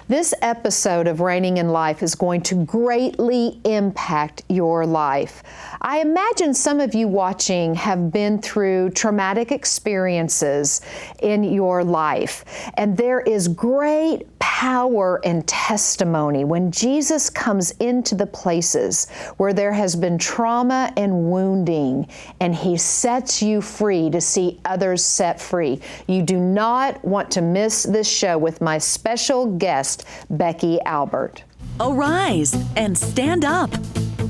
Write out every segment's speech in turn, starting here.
This episode of Reigning in Life is going to greatly impact your life. I imagine some of you watching have been through traumatic experiences in your life, and there is great power and testimony when Jesus comes into the places where there has been trauma and wounding, and He sets you free to see others set free. You do not want to miss this show with my special guest, Becky Albert. Arise and stand up.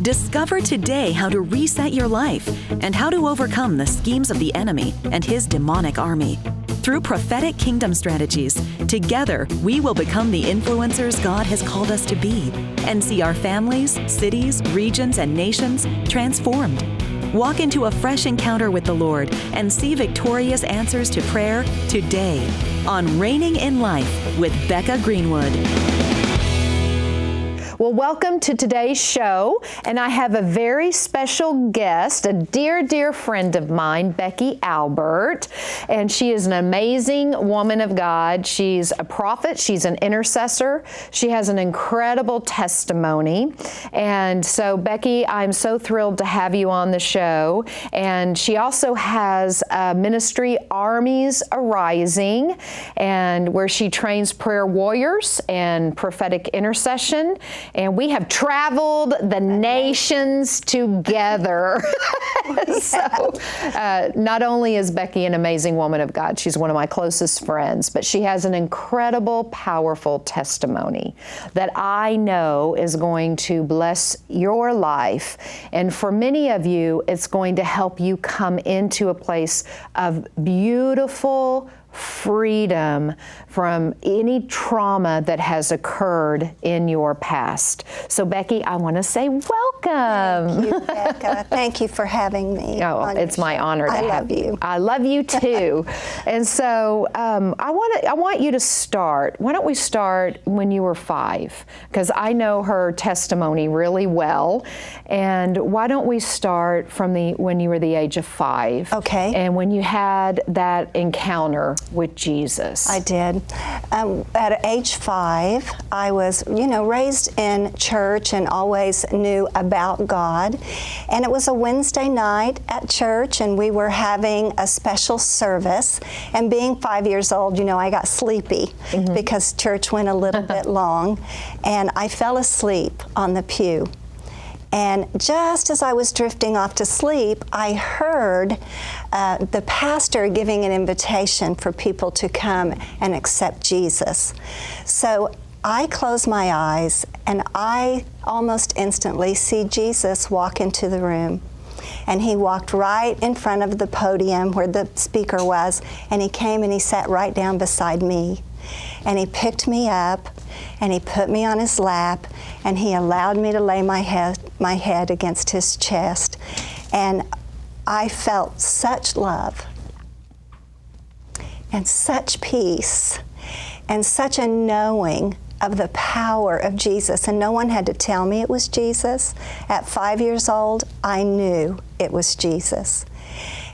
Discover today how to reset your life and how to overcome the schemes of the enemy and his demonic army. Through prophetic kingdom strategies, together we will become the influencers God has called us to be and see our families, cities, regions, and nations transformed. Walk into a fresh encounter with the Lord and see victorious answers to prayer today on Reigning in Life with Becca Greenwood. Well, welcome to today's show, and I have a very special guest, a dear, dear friend of mine, Becky Albert, and she is an amazing woman of God. She's a prophet, she's an intercessor, she has an incredible testimony, and so Becky, I'm so thrilled to have you on the show, and she also has a ministry, Armies Arising, and where she trains prayer warriors and prophetic intercession. And we have traveled the nations together. So not only is Becky an amazing woman of God, she's one of my closest friends, but she has an incredible, powerful testimony that I know is going to bless your life. And for many of you, it's going to help you come into a place of beautiful freedom from any trauma that has occurred in your past. So Becky, I want to say welcome. Thank you, Becca. Thank you for having me. Oh, it's my honor to have you. I love you too. And so I want you to start. Why don't we start when you were 5? Because I know her testimony really well. And why don't we start from when you were the age of 5? Okay. And when you had that encounter with Jesus. I did. At age 5, I was, raised in church and always knew about God. And it was a Wednesday night at church, and we were having a special service. And being 5 years old, I got sleepy because church went a little bit long, and I fell asleep on the pew. And just as I was drifting off to sleep, I heard the pastor giving an invitation for people to come and accept Jesus. So I close my eyes, and I almost instantly see Jesus walk into the room. And He walked right in front of the podium where the speaker was, and He came and He sat right down beside me. And He picked me up, and He put me on His lap, and He allowed me to lay my head against His chest. And I felt such love and such peace and such a knowing of the power of Jesus. And no one had to tell me it was Jesus. At 5 years old, I knew it was Jesus.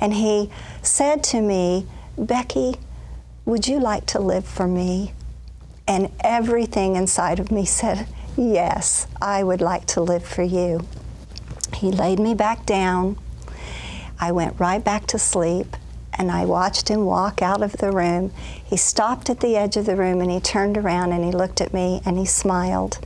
And He said to me, "Becky, would you like to live for me?" And everything inside of me said, "Yes, I would like to live for you." He laid me back down. I went right back to sleep, and I watched Him walk out of the room. He stopped at the edge of the room, and He turned around, and He looked at me, and He smiled.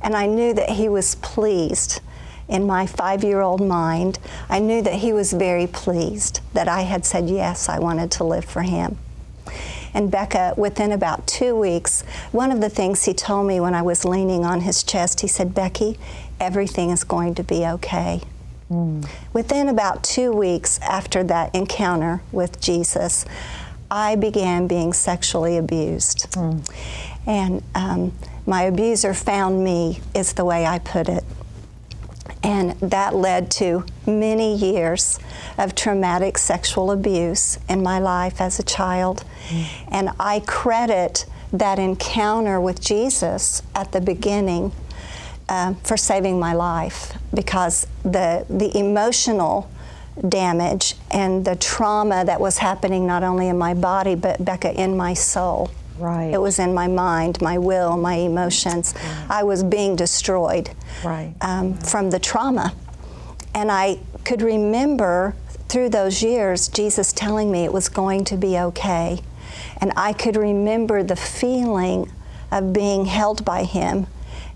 And I knew that He was pleased. In my 5-year-old mind, I knew that He was very pleased that I had said, yes, I wanted to live for Him. And Becca, within about 2 weeks, one of the things He told me when I was leaning on His chest, He said, "Becky, everything is going to be okay." Within about 2 weeks after that encounter with Jesus, I began being sexually abused. And my abuser found me, is the way I put it. And that led to many years of traumatic sexual abuse in my life as a child. And I credit that encounter with Jesus at the beginning for saving my life, because the emotional damage and the trauma that was happening not only in my body, but Becca, in my soul, Right. It was in my mind, my will, my emotions. I was being destroyed from the trauma. And I could remember through those years Jesus telling me it was going to be okay. And I could remember the feeling of being held by Him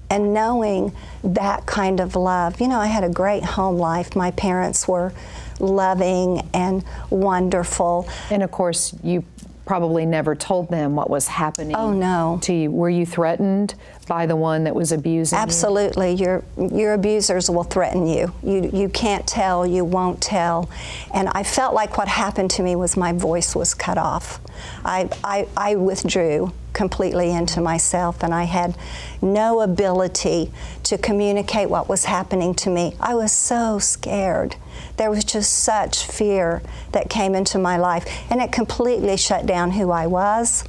and knowing that kind of love. You know, I had a great home life. My parents were loving and wonderful. And of course, you probably never told them what was happening. Oh, no. To you. Were you threatened by the one that was abusing Absolutely. you? Your abusers will threaten you. You can't tell, you won't tell. And I felt like what happened to me was my voice was cut off. I withdrew completely into myself, and I had no ability to communicate what was happening to me. I was so scared. There was just such fear that came into my life, and it completely shut down who I was.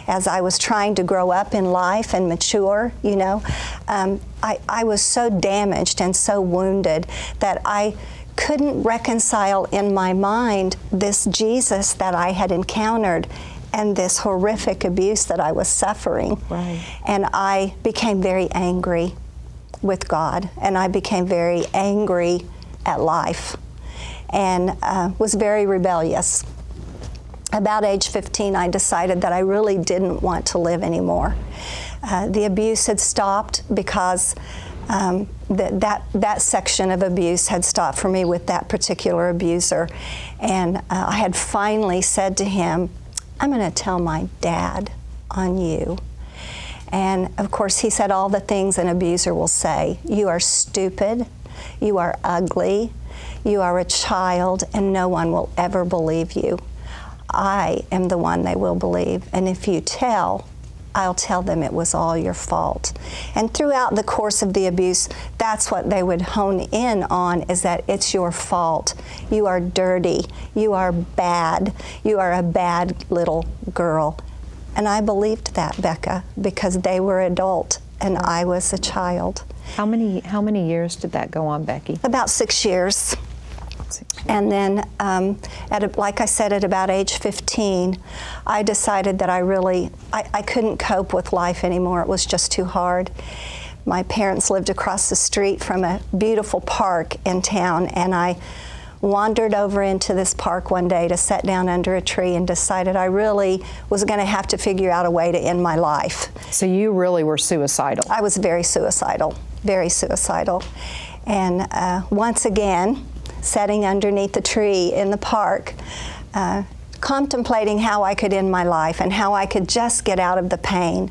As I was trying to grow up in life and mature, you know, I was so damaged and so wounded that I couldn't reconcile in my mind this Jesus that I had encountered and this horrific abuse that I was suffering. Right. And I became very angry with God, and I became very angry at life, and was very rebellious. About age 15, I decided that I really didn't want to live anymore. The abuse had stopped because that section of abuse had stopped for me with that particular abuser. And I had finally said to him, I'm going to tell my dad on you. And of course, he said all the things an abuser will say. You are stupid, you are ugly, you are a child, and no one will ever believe you. I am the one they will believe, and if you tell, I'll tell them it was all your fault. And throughout the course of the abuse, that's what they would hone in on, is that it's your fault. You are dirty, you are bad, you are a bad little girl. And I believed that, Becca, because they were adult and I was a child. How many years did that go on, Becky? About 6 years. And then, like I said, at about age 15, I decided that I couldn't cope with life anymore. It was just too hard. My parents lived across the street from a beautiful park in town, and I wandered over into this park one day to sit down under a tree and decided I really was going to have to figure out a way to end my life. So you really were suicidal. I was very suicidal, very suicidal. And once again, sitting underneath the tree in the park, contemplating how I could end my life and how I could just get out of the pain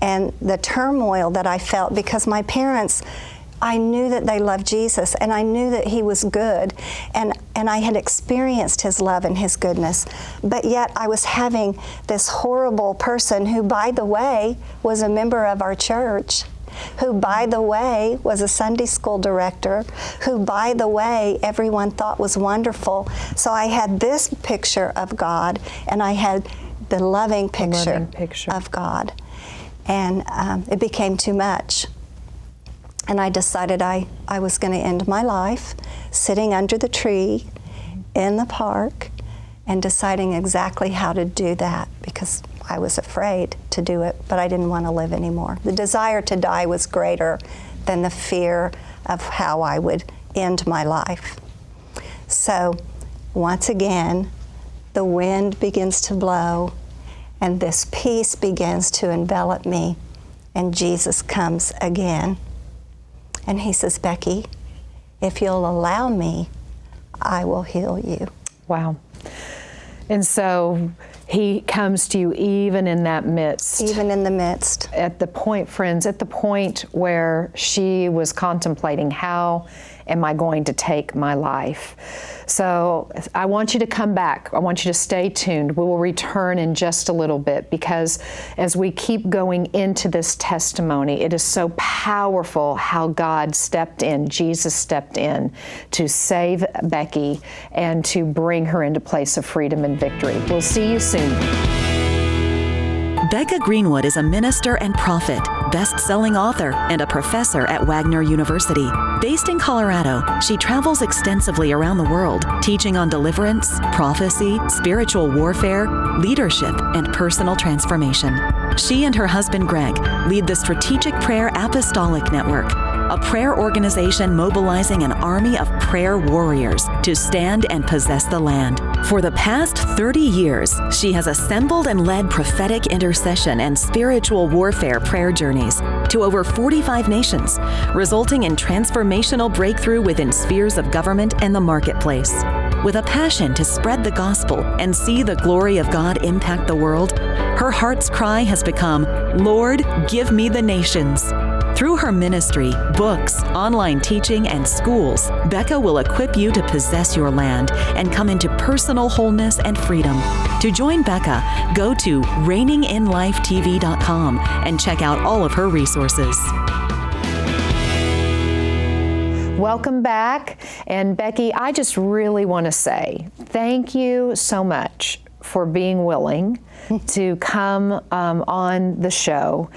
and the turmoil that I felt, because my parents, I knew that they loved Jesus, and I knew that He was good, and I had experienced His love and His goodness, but yet I was having this horrible person who, by the way, was a member of our church, who, by the way, was a Sunday school director, who, by the way, everyone thought was wonderful. So I had this picture of God, and I had the loving picture of God. And it became too much. And I decided I was going to end my life sitting under the tree in the park and deciding exactly how to do that, because I was afraid to do it, but I didn't want to live anymore. The desire to die was greater than the fear of how I would end my life. So once again, the wind begins to blow, and this peace begins to envelop me, and Jesus comes again. And He says, Becky, if you'll allow me, I will heal you. Wow. And so He comes to you even in that midst. Even in the midst. At the point, friends, at the point where she was contemplating, how am I going to take my life? So I want you to come back. I want you to stay tuned. We will return in just a little bit, because as we keep going into this testimony, it is so powerful how God stepped in, Jesus stepped in to save Becky and to bring her into a place of freedom and victory. We'll see you soon. Becca Greenwood is a minister and prophet, best-selling author, and a professor at Wagner University. Based in Colorado, she travels extensively around the world, teaching on deliverance, prophecy, spiritual warfare, leadership, and personal transformation. She and her husband Greg lead the Strategic Prayer Apostolic Network, a prayer organization mobilizing an army of prayer warriors to stand and possess the land. For the past 30 years, she has assembled and led prophetic intercession and spiritual warfare prayer journeys to over 45 nations, resulting in transformational breakthrough within spheres of government and the marketplace. With a passion to spread the gospel and see the glory of God impact the world, her heart's cry has become, "Lord, give me the nations." Through her ministry, books, online teaching, and schools, Becca will equip you to possess your land and come into personal wholeness and freedom. To join Becca, go to reignginlifetv.com and check out all of her resources. Welcome back. And Becky, I just really want to say thank you so much for being willing to come on the show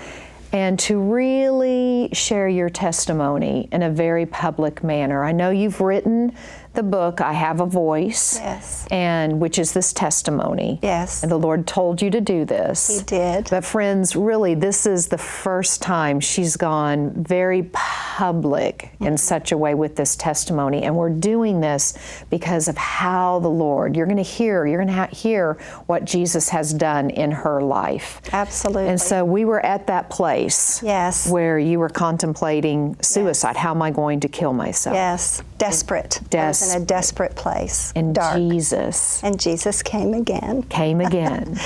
and to really share your testimony in a very public manner. I know you've written the book, I Have a Voice, Yes. and which is this testimony. Yes. And the Lord told you to do this. He did. But friends, really, this is the first time she's gone very public in such a way with this testimony. And we're doing this because of how the Lord, you're going to hear what Jesus has done in her life. Absolutely. And so we were at that place. Yes. Where you were contemplating suicide. Yes. How am I going to kill myself? Yes. Desperate. I was in a desperate place. And dark. Jesus. And Jesus came again. Came again.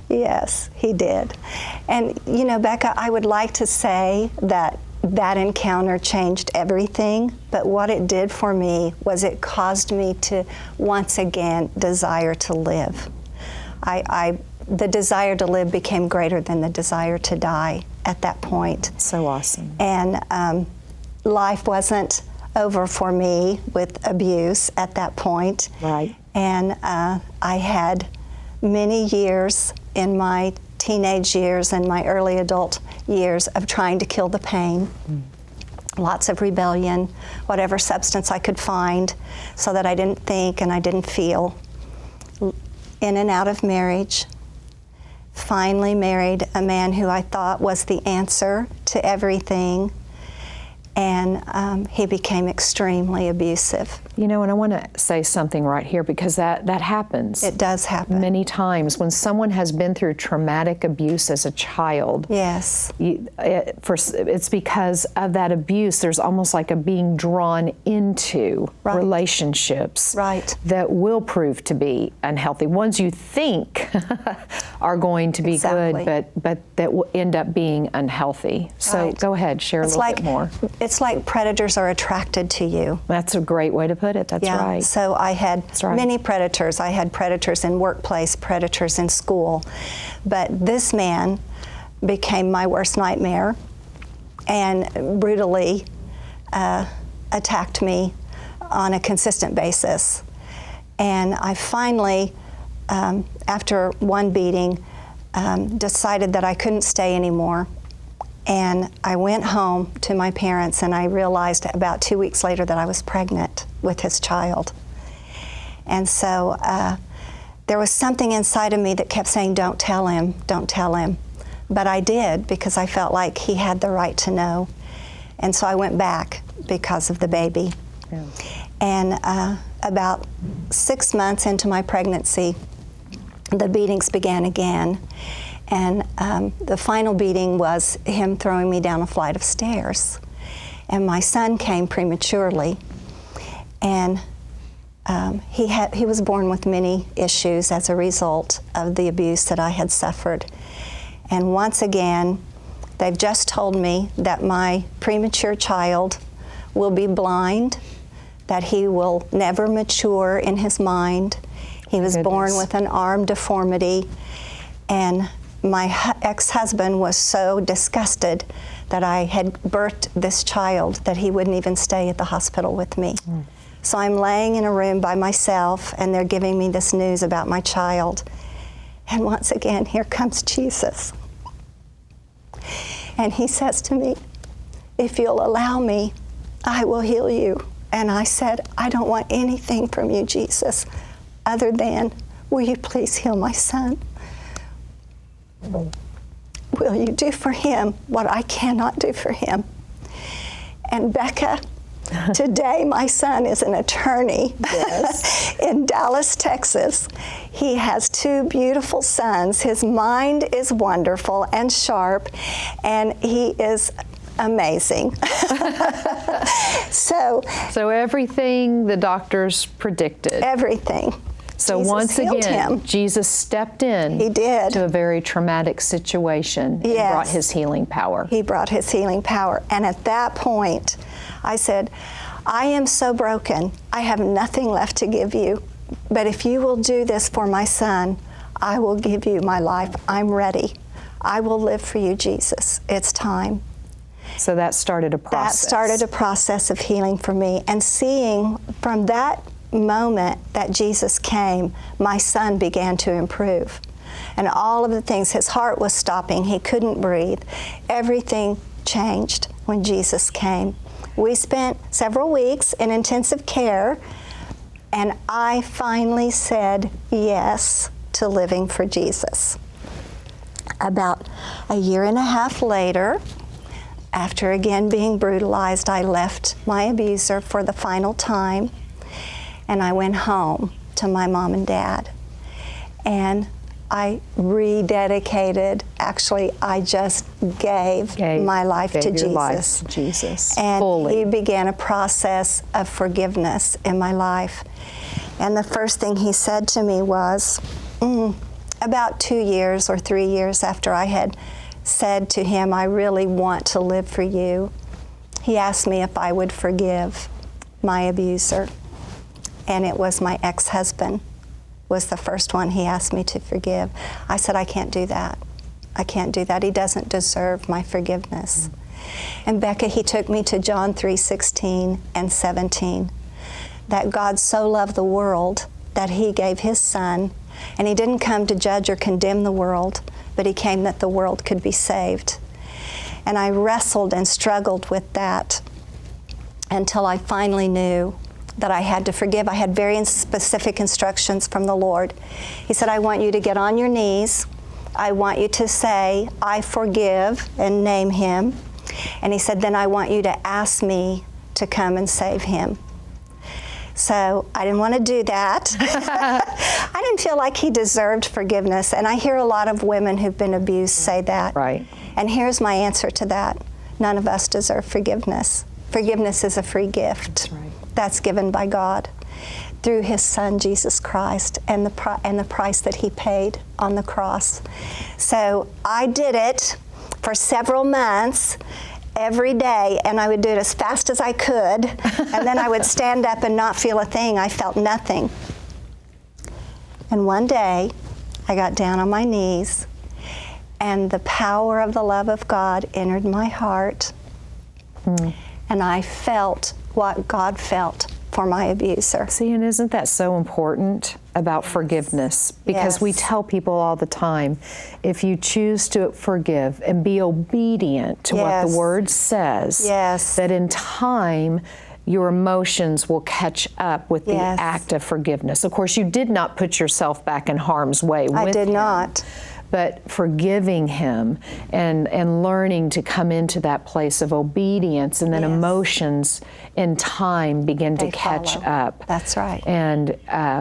Yes, he did. And you know, Becca, I would like to say that encounter changed everything, but what it did for me was it caused me to once again desire to live. The desire to live became greater than the desire to die at that point. So awesome. And life wasn't over for me with abuse at that point. Right. And I had many years in my teenage years and my early adult years of trying to kill the pain. Lots of rebellion, whatever substance I could find so that I didn't think and I didn't feel. In and out of marriage. Finally married a man who I thought was the answer to everything. And he became extremely abusive. You know, and I want to say something right here because that happens. It does happen. Many times when someone has been through traumatic abuse as a child. Yes. It's because of that abuse, there's almost like a being drawn into relationships that will prove to be unhealthy. Ones you think are going to be good, but that will end up being unhealthy. So go ahead, share a little bit more. It's like predators are attracted to you. That's a great way to put it. That's right. So I had many predators. I had predators in workplace, predators in school. But this man became my worst nightmare and brutally attacked me on a consistent basis. And I finally, after one beating, decided that I couldn't stay anymore. And I went home to my parents, and I realized about 2 weeks later that I was pregnant with his child. And so there was something inside of me that kept saying, don't tell him, don't tell him. But I did because I felt like he had the right to know. And so I went back because of the baby. Yeah. And about 6 months into my pregnancy, the beatings began again. And the final beating was him throwing me down a flight of stairs. And my son came prematurely. And he was born with many issues as a result of the abuse that I had suffered. And once again, they've just told me that my premature child will be blind, that he will never mature in his mind. He was born with an arm deformity. And my ex-husband was so disgusted that I had birthed this child that he wouldn't even stay at the hospital with me. So I'm laying in a room by myself, and they're giving me this news about my child. And once again, here comes Jesus. And he says to me, if you'll allow me, I will heal you. And I said, I don't want anything from you, Jesus, other than, will you please heal my son? Will you do for him what I cannot do for him? And Becca, today my son is an attorney in Dallas, Texas. He has 2 beautiful sons. His mind is wonderful and sharp, and he is amazing. So everything the doctors predicted. Everything. So Jesus once healed again, him. Jesus stepped in. He did. To a very traumatic situation and Yes. brought his healing power. He brought his healing power. And at that point, I said, I am so broken. I have nothing left to give you. But if you will do this for my son, I will give you my life. I'm ready. I will live for you, Jesus. It's time. So that started a process. That started a process of healing for me. And seeing from that moment that Jesus came, my son began to improve. And all of the things, his heart was stopping, he couldn't breathe. Everything changed when Jesus came. We spent several weeks in intensive care, and I finally said yes to living for Jesus. About a year and a half later, after again being brutalized, I left my abuser for the final time, and I went home to my mom and dad. And I rededicated. Actually, I just gave my life to Jesus. Life to Jesus. And fully. he began a process of forgiveness in my life. And the first thing he said to me was, about 2 years or 3 years after I had said to him, I really want to live for you, he asked me if I would forgive my abuser. And it was my ex-husband was the first one he asked me to forgive. I said, I can't do that. I can't do that. He doesn't deserve my forgiveness. And Becca, he took me to John 3:16 and 17, that God so loved the world that he gave his son, and he didn't come to judge or condemn the world, but he came that the world could be saved. And I wrestled and struggled with that until I finally knew that I had to forgive. I had very specific instructions from the Lord. He said, I want you to get on your knees. I want you to say, I forgive, and name him. And he said, then I want you to ask me to come and save him. So I didn't want to do that. I didn't feel like he deserved forgiveness. And I hear a lot of women who've been abused say that. Right. And here's my answer to that. None of us deserve forgiveness. Forgiveness is a free gift. That's right. That's given by God through his son, Jesus Christ, and the price that he paid on the cross. So I did it for several months, every day, and I would do it as fast as I could, and then I would stand up and not feel a thing. I felt nothing. And one day, I got down on my knees, and the power of the love of God entered my heart, and I felt what God felt for my abuser. See, and isn't that so important about forgiveness? Because we tell people all the time, if you choose to forgive and be obedient to what the Word says, that in time, your emotions will catch up with the act of forgiveness. Of course, you did not put yourself back in harm's way with him. I did not. But forgiving him and learning to come into that place of obedience, and then emotions in time begin to catch up. That's right. And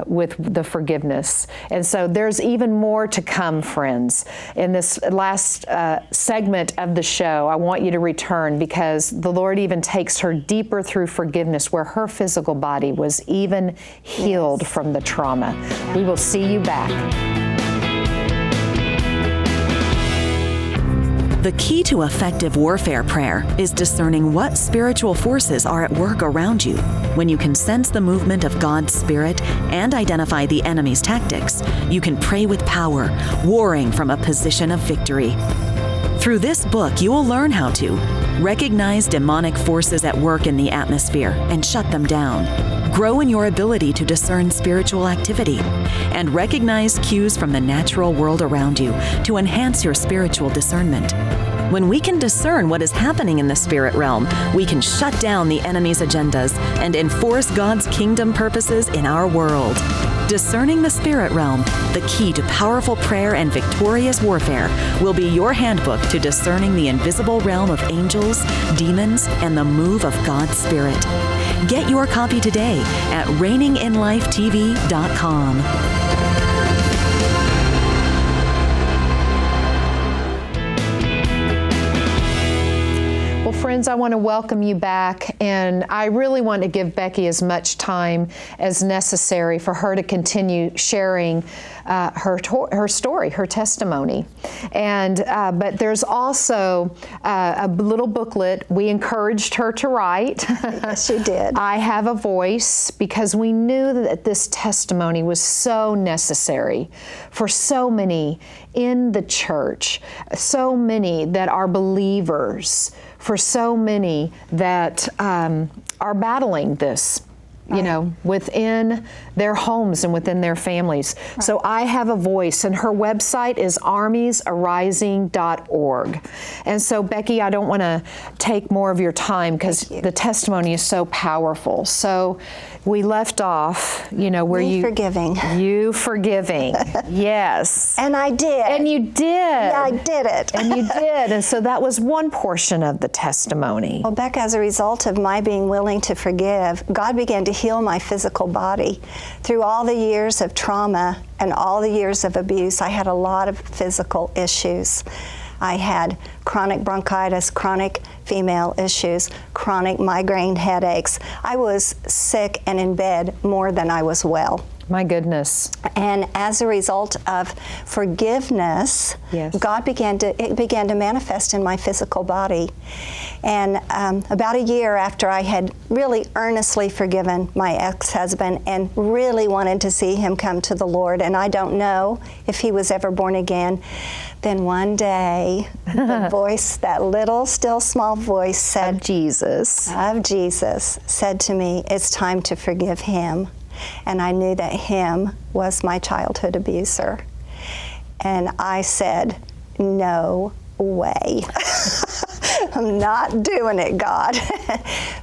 with the forgiveness. And so there's even more to come, friends. In this last segment of the show, I want you to return, because the Lord even takes her deeper through forgiveness, where her physical body was even healed from the trauma. We will see you back. The key to effective warfare prayer is discerning what spiritual forces are at work around you. When you can sense the movement of God's Spirit and identify the enemy's tactics, you can pray with power, warring from a position of victory. Through this book, you will learn how to recognize demonic forces at work in the atmosphere and shut them down, grow in your ability to discern spiritual activity, and recognize cues from the natural world around you to enhance your spiritual discernment. When we can discern what is happening in the spirit realm, we can shut down the enemy's agendas and enforce God's kingdom purposes in our world. Discerning the Spirit Realm, the key to powerful prayer and victorious warfare, will be your handbook to discerning the invisible realm of angels, demons, and the move of God's Spirit. Get your copy today at reignginlifetv.com. Friends, I want to welcome you back, and I really want to give Becky as much time as necessary for her to continue sharing her story, her testimony. And but there's also a little booklet we encouraged her to write. Yes, she did. I Have a Voice, because we knew that this testimony was so necessary for so many in the church, so many that are believers, for so many that are battling this, you know, within their homes and within their families. Right. So I Have a Voice, and her website is armiesarising.org. And so, Becky, I don't want to take more of your time because the testimony is so powerful. So we left off, you know, where you forgiving. You forgiving. Yes. And I did. And you did. Yeah, I did it. And you did. And so that was one portion of the testimony. Well, Becca, as a result of my being willing to forgive, God began to heal my physical body. Through all the years of trauma and all the years of abuse, I had a lot of physical issues. I had chronic bronchitis, chronic female issues, chronic migraine headaches. I was sick and in bed more than I was well. My goodness. And as a result of forgiveness, yes, God began to manifest in my physical body. And about a year after I had really earnestly forgiven my ex-husband and really wanted to see him come to the Lord, and I don't know if he was ever born again, then one day the voice, that little still small voice said, of Jesus, said to me, it's time to forgive him. And I knew that him was my childhood abuser. And I said, no way. I'm not doing it, God.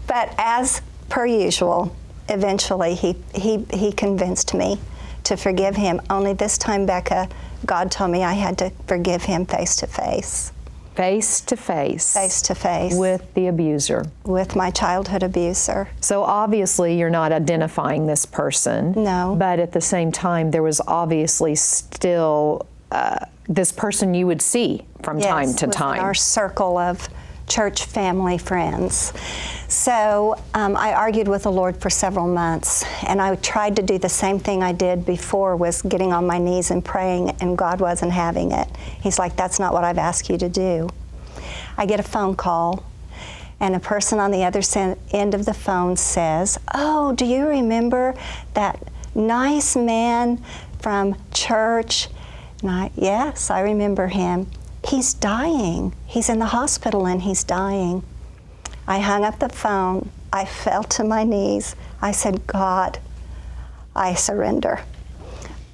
But as per usual, eventually he convinced me to forgive him. Only this time, Becca, God told me I had to forgive him face to face. Face to face. Face to face. With the abuser. With my childhood abuser. So obviously you're not identifying this person. No. But at the same time, there was obviously still this person you would see from time to time. Our circle of church family friends. So I argued with the Lord for several months, and I tried to do the same thing I did before, was getting on my knees and praying, and God wasn't having it. He's like, that's not what I've asked you to do. I get a phone call, and a person on the other end of the phone says, oh, do you remember that nice man from church? And yes, I remember him. He's dying. He's in the hospital and he's dying. I hung up the phone. I fell to my knees. I said, God, I surrender.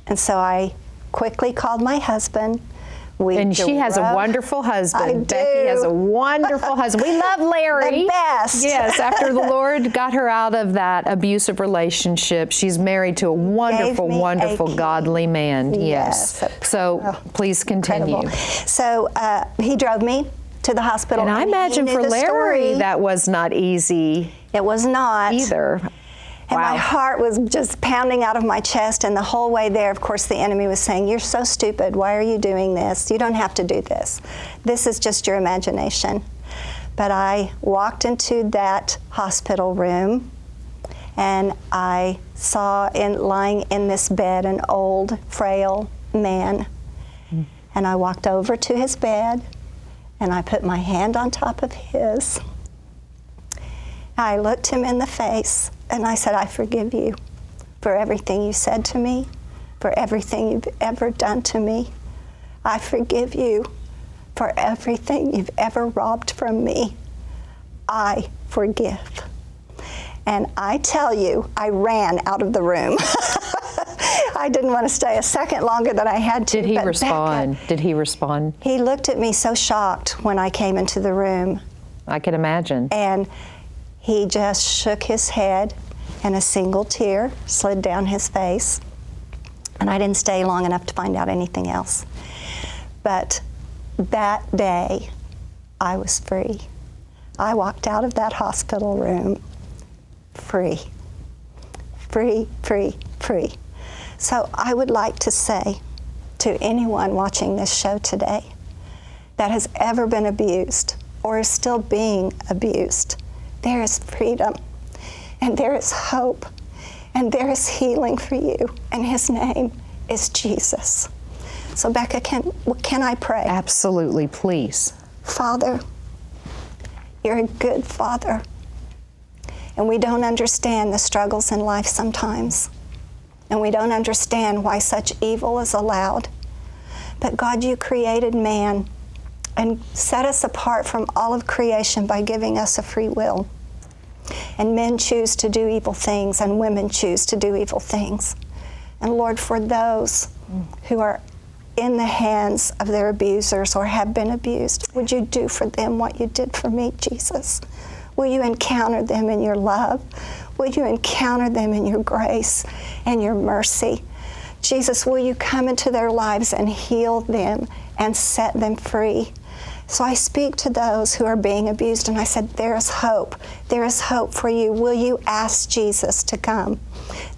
And so I quickly called my husband. And she has a wonderful husband. I do. Becky has a wonderful husband. We love Larry. The best. Yes, after the Lord got her out of that abusive relationship, she's married to a wonderful, wonderful, godly man. Yes. So please continue. Incredible. So he drove me to the hospital. And I imagine for Larry that was not easy. It was not. Either. And my heart was just pounding out of my chest, and the whole way there, of course, the enemy was saying, you're so stupid, why are you doing this? You don't have to do this. This is just your imagination. But I walked into that hospital room, and I saw lying in this bed an old, frail man. And I walked over to his bed, and I put my hand on top of his. I looked him in the face, and I said, I forgive you for everything you said to me, for everything you've ever done to me. I forgive you for everything you've ever robbed from me. I forgive. And I tell you, I ran out of the room. I didn't want to stay a second longer than I had to. Did he but respond? Becca, Did he respond? he looked at me so shocked when I came into the room. I can imagine. And he just shook his head, and a single tear slid down his face. And I didn't stay long enough to find out anything else. But that day, I was free. I walked out of that hospital room free. Free, free, free. So I would like to say to anyone watching this show today that has ever been abused or is still being abused, there is freedom, and there is hope, and there is healing for you, and his name is Jesus. So Becca, can I pray? Absolutely, please. Father, you're a good Father, and we don't understand the struggles in life sometimes, and we don't understand why such evil is allowed. But God, you created man and set us apart from all of creation by giving us a free will. And men choose to do evil things, and women choose to do evil things. And Lord, for those who are in the hands of their abusers or have been abused, would you do for them what you did for me, Jesus? Will you encounter them in your love? Will you encounter them in your grace and your mercy? Jesus, will you come into their lives and heal them and set them free? So I speak to those who are being abused, and I said, there is hope. There is hope for you. Will you ask Jesus to come?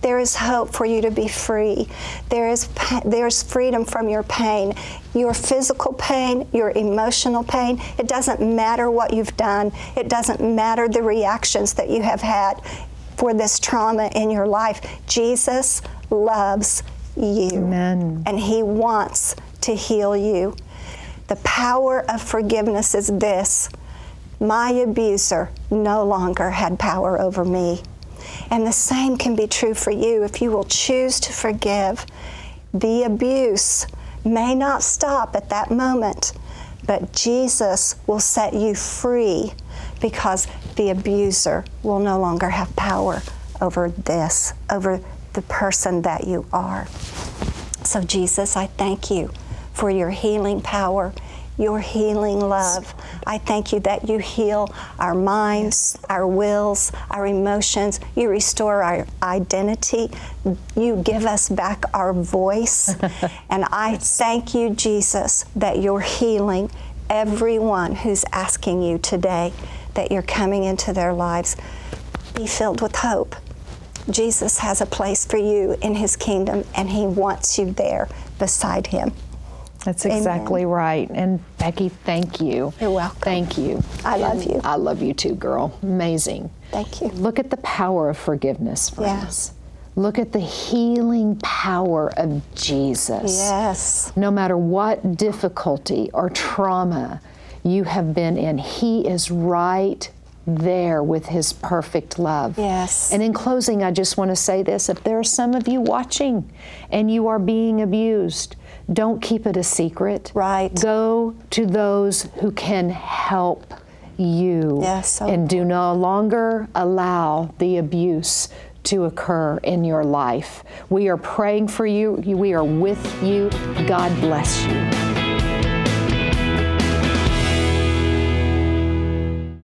There is hope for you to be free. There's freedom from your pain, your physical pain, your emotional pain. It doesn't matter what you've done. It doesn't matter the reactions that you have had for this trauma in your life. Jesus loves you. Amen. And he wants to heal you. The power of forgiveness is this: my abuser no longer had power over me. And the same can be true for you if you will choose to forgive. The abuse may not stop at that moment, but Jesus will set you free because the abuser will no longer have power over this, over the person that you are. So Jesus, I thank you for your healing power, your healing love. I thank you that you heal our minds, our wills, our emotions. You restore our identity. You give us back our voice. And I thank you, Jesus, that you're healing everyone who's asking you today, that you're coming into their lives. Be filled with hope. Jesus has a place for you in his kingdom, and he wants you there beside him. That's exactly Amen. right. And Becky, thank you. You're welcome. Thank you. I love you. I love you too, girl. Amazing. Thank you. Look at the power of forgiveness, friends. Look at the healing power of Jesus. Yes. No matter what difficulty or trauma you have been in, he is right there with his perfect love. Yes. And in closing, I just want to say this. If there are some of you watching and you are being abused, don't keep it a secret. Right. Go to those who can help you. Yes. And do no longer allow the abuse to occur in your life. We are praying for you. We are with you. God bless you.